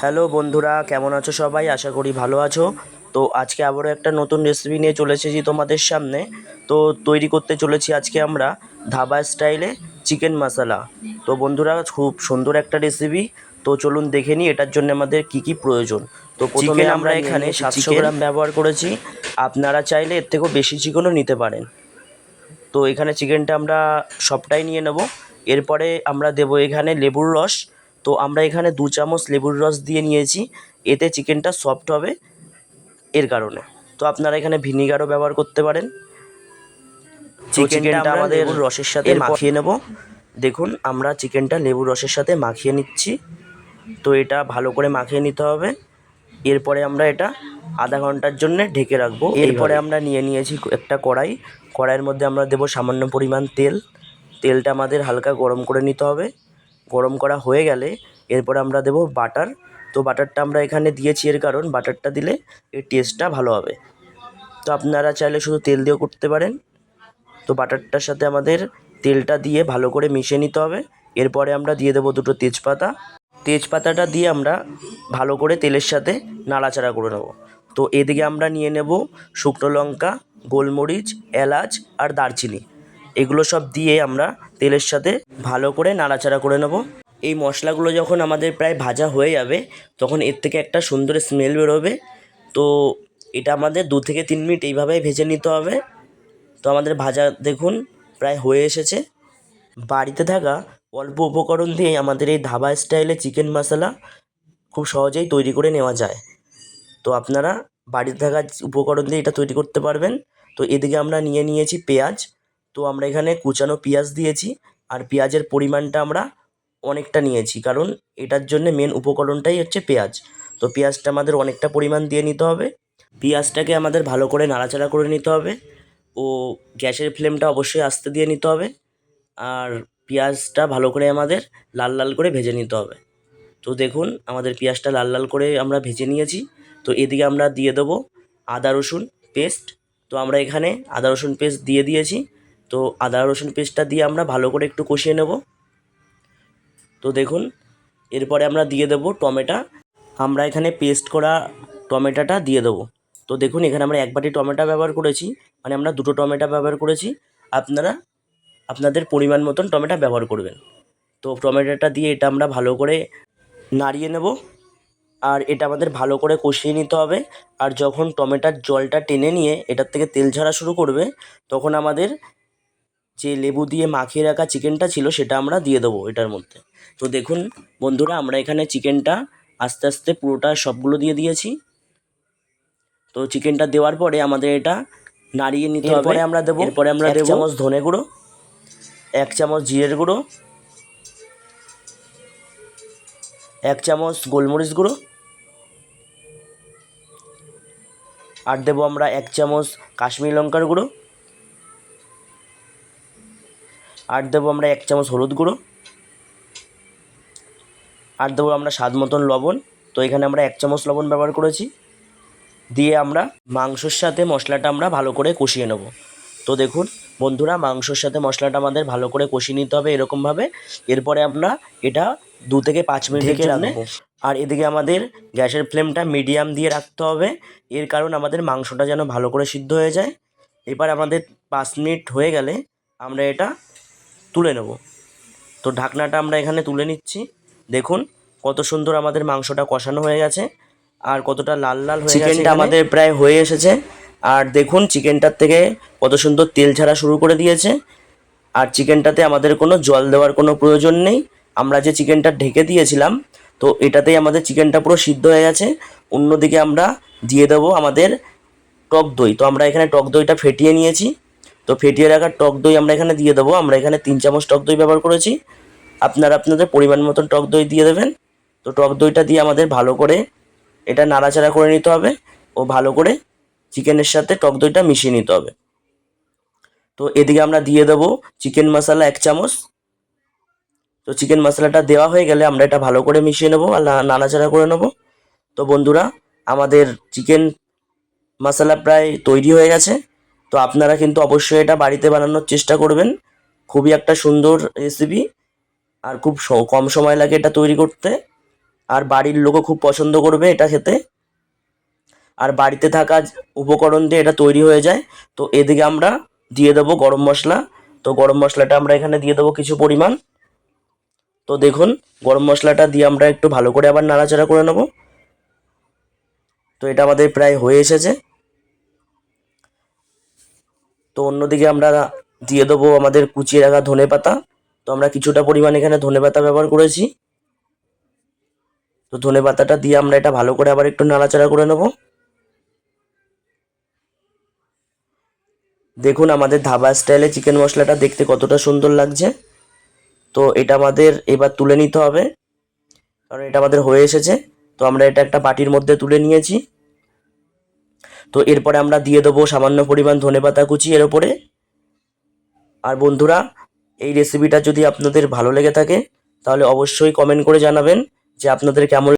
Hello বন্ধুরা, কেমন আছো সবাই? আশা করি ভালো আছো। তো আজকে আবারও একটা নতুন রেসিপি নিয়ে চলে এসেছি তোমাদের সামনে। তো তৈরি করতে চলেছি আজকে আমরা ধাবা স্টাইলে চিকেন মশলা। তো বন্ধুরা, খুব সুন্দর একটা রেসিপি। তো চলুন দেখে নিই এটার জন্য আমাদের কি কি প্রয়োজন। তো প্রথমে আমরা এখানে 700 গ্রাম ব্যবহার করেছি। আপনারা চাইলে এর থেকেও বেশি চিকেনও নিতে পারেন। তো এখানে চিকেনটা আমরা সবটাই নিয়ে নেব। এরপরে আমরা দেব এখানে লেবুর রস। তো আমরা এখানে 2 চামচ লেবুর রস দিয়ে নিয়েছি, এতে চিকেনটা সফট হবে এর কারণে। তো আপনারা এখানে ভিনিগারও ব্যবহার করতে পারেন। চিকেনটা আমাদের লেবুর রসের সাথে মাখিয়ে নেব। দেখুন, আমরা চিকেনটা লেবুর রসের সাথে মাখিয়ে নিচ্ছি। তো এটা ভালো করে মাখিয়ে নিতে হবে। এরপরে আমরা এটা আধা ঘন্টার জন্য ঢেকে রাখবো। এরপরে আমরা নিয়ে নিয়েছি একটা কড়াই। কড়াইয়ের মধ্যে আমরা দেব সামান্য পরিমাণ তেল। তেলটা আমাদের হালকা গরম করে নিতে হবে। গরম করা হয়ে গেলে এরপরে আমরা দেব বাটার। তো বাটারটা আমরা এখানে দিয়েছি এর কারণ বাটারটা দিলে এর টেস্টটা ভালো হবে। তো আপনারা চাইলে শুধু তেল দিয়েও করতে পারেন। তো বাটারটার সাথে আমাদের তেলটা দিয়ে ভালো করে মিশিয়ে নিতে হবে। এরপরে আমরা দিয়ে দেবো 2টো তেজপাতা। তেজপাতাটা দিয়ে আমরা ভালো করে তেলের সাথে নাড়াচাড়া করে নেব। তো এদিকে আমরা নিয়ে নেব শুকনো লঙ্কা, গোলমরিচ, এলাচ আর দারচিনি। এগুলো সব দিয়ে আমরা তেলের সাথে ভালো করে নাড়াচাড়া করে নেব। এই মশলাগুলো যখন আমাদের প্রায় ভাজা হয়ে যাবে, তখন এর থেকে একটা সুন্দর স্মেল বেরোবে। তো এটা আমাদের 2 থেকে 3 মিনিট এইভাবেই ভেজে নিতে হবে। তো আমাদের ভাজা দেখুন প্রায় হয়ে এসেছে। বাড়িতে থাকা অল্প উপকরণ দিয়ে আমাদের এই ধাবা স্টাইলে চিকেন মশলা খুব সহজেই তৈরি করে নেওয়া যায়। তো আপনারা বাড়িতে থাকা উপকরণ দিয়ে এটা তৈরি করতে পারবেন। তো এদিকে আমরা নিয়ে নিয়েছি পেঁয়াজ। তো আমরা এখানে কুচানো পেঁয়াজ দিয়েছি। আর পেঁয়াজের পরিমাণটা আমরা অনেকটা নিয়েছি, কারণ এটার জন্য মেন উপকরণটাই হচ্ছে পেঁয়াজ। তো পেঁয়াজটা আমাদের অনেকটা পরিমাণ দিয়ে নিতে হবে। পেঁয়াজটাকে আমাদের ভালো করে নাড়াচাড়া করে নিতে হবে। ও গ্যাসের ফ্লেমটা অবশ্যই আস্তে দিয়ে নিতে হবে। আর পেঁয়াজটা ভালো করে আমাদের লাল লাল করে ভেজে নিতে হবে। তো দেখুন, আমাদের পেঁয়াজটা লাল লাল করে আমরা ভেজে নিয়েছি। তো এদিকে আমরা দিয়ে দেবো আদা রসুন পেস্ট। তো আমরা এখানে আদা রসুন পেস্ট দিয়ে দিয়েছি। তো আদা রসুন পেস্টটা দিয়ে আমরা ভালো করে একটু কষিয়ে নেব। তো দেখুন, এরপরে আমরা দিয়ে দেবো টমেটো। আমরা এখানে পেস্ট করা টমেটোটা দিয়ে দেবো। তো দেখুন, এখানে আমরা 1 বাটি টমেটো ব্যবহার করেছি, মানে আমরা 2টো টমেটো ব্যবহার করেছি। আপনারা আপনাদের পরিমাণ মতন টমেটো ব্যবহার করবেন। তো টমেটোটা দিয়ে এটা আমরা ভালো করে নাড়িয়ে নেব। আর এটা আমাদের ভালো করে কষিয়ে নিতে হবে। আর যখন টমেটোর জলটা টেনে নিয়ে এটার থেকে তেল ছাড়া শুরু করবে, তখন আমাদের যে লেবু দিয়ে মাখিয়ে রাখা চিকেনটা ছিল সেটা আমরা দিয়ে দেবো এটার মধ্যে। তো দেখুন বন্ধুরা, আমরা এখানে চিকেনটা আস্তে আস্তে পুরোটা সবগুলো দিয়ে দিয়েছি। তো চিকেনটা দেওয়ার পরে আমাদের এটা নাড়িয়ে নিতে হবে। এরপরে আমরা দেবো 1 চামচ ধনে গুঁড়ো, 1 চামচ জিরের গুঁড়ো, 1 চামচ গোলমরিচ গুঁড়ো, আর দেবো আমরা 1 চামচ কাশ্মীরি লঙ্কার গুঁড়ো, আর দেবো আমরা 1 চামচ হলুদ গুঁড়ো, আর দেবো আমরা স্বাদ মতন লবণ। তো এখানে আমরা 1 চামচ লবণ ব্যবহার করেছি। দিয়ে আমরা মাংসর সাথে মশলাটা আমরা ভালো করে কষিয়ে নেব। তো দেখুন বন্ধুরা, মাংসর সাথে মশলাটা আমাদের ভালো করে কষিয়ে নিতে হবে এরকমভাবে। এরপরে আমরা এটা 2 থেকে 5 মিনিটের জন্য। আর এদিকে আমাদের গ্যাসের ফ্লেমটা মিডিয়াম দিয়ে রাখতে হবে, এর কারণ আমাদের মাংসটা যেন ভালো করে সিদ্ধ হয়ে যায়। এবার আমাদের 5 মিনিট হয়ে গেলে আমরা এটা তুলে নেব। তো ঢাকনাটা আমরা এখানে তুলে নিচ্ছি। দেখুন কত সুন্দর আমাদের মাংসটা কষানো হয়ে গেছে, আর কতটা লাল লাল হয়ে গেছে। চিকেনটা আমাদের প্রায় হয়ে এসেছে। আর দেখুন চিকেনটার থেকে কত সুন্দর তেল ছাড়া শুরু করে দিয়েছে। আর চিকেনটাতে আমাদের কোনো জল দেওয়ার কোনো প্রয়োজন নেই। আমরা যে চিকেনটা ঢেকে দিয়েছিলাম, তো এটাতেই আমাদের চিকেনটা পুরো সিদ্ধ হয়ে গেছে। অন্যদিকে আমরা দিয়ে দেবো আমাদের টক দই। তো আমরা এখানে টক দইটা ফেটিয়ে নিয়েছি। তো ফেটিয়ে রাখা টক দই আমরা এখানে দিয়ে দেবো। আমরা এখানে 3 চামচ টক দই ব্যবহার করেছি। আপনারা আপনাদের পরিমাণ মতন টক দই দিয়ে দেবেন। তো টক দইটা দিয়ে আমাদের ভালো করে এটা নাড়াচাড়া করে নিতে হবে ও ভালো করে চিকেনের সাথে টক দইটা মিশিয়ে নিতে হবে। তো এদিকে আমরা দিয়ে দেবো চিকেন মশলা 1 চামচ। তো চিকেন মশলাটা দেওয়া হয়ে গেলে আমরা এটা ভালো করে মিশিয়ে নেবো আর নাড়াচাড়া করে নেবো। তো বন্ধুরা, আমাদের চিকেন মশলা প্রায় তৈরি হয়ে গেছে। তো আপনারা কিন্তু অবশ্যই এটা বাড়িতে বানানোর চেষ্টা করবেন। খুবই একটা সুন্দর রেসিপি, আর খুব কম সময় লাগে এটা তৈরি করতে। আর বাড়ির লোকও খুব পছন্দ করবে এটা খেতে। আর বাড়িতে থাকা উপকরণ দিয়ে এটা তৈরি হয়ে যায়। তো এদিকে আমরা দিয়ে দেবো গরম মশলা। তো গরম মশলাটা আমরা এখানে দিয়ে দেবো কিছু পরিমাণ। তো দেখুন গরম মশলাটা দিয়ে আমরা একটু ভালো করে আবার নাড়াচাড়া করে নেব। তো এটা আমাদের প্রায় হয়ে এসেছে। তো অন্যদিকে আমরা দিয়ে দেবো আমাদের কুচিয়ে রাখা ধনেপাতা। তো আমরা কিছুটা পরিমাণ এখানে ধনেপাতা ব্যবহার করেছি। তো ধনেপাতাটা দিয়ে আমরা এটা ভালো করে আবার একটু নাড়াচাড়া করে নেব। দেখুন আমাদের ধাবা স্টাইলে চিকেন মশলাটা দেখতে কতটা সুন্দর লাগছে। তো এটা আমাদের এবার তুলে নিতে হবে, কারণ এটা আমাদের হয়ে এসেছে। তো আমরা এটা একটা বাটির মধ্যে তুলে নিয়েছি। তো এরপরে আমরা দিয়ে দেবো সামান্য পরিমাণ ধনেপাতা কুচি এর ওপরে। আর বন্ধুরা, এই রেসিপিটা যদি আপনাদের ভালো লেগে থাকে তাহলে অবশ্যই কমেন্ট করে জানাবেন যে আপনাদের কেমন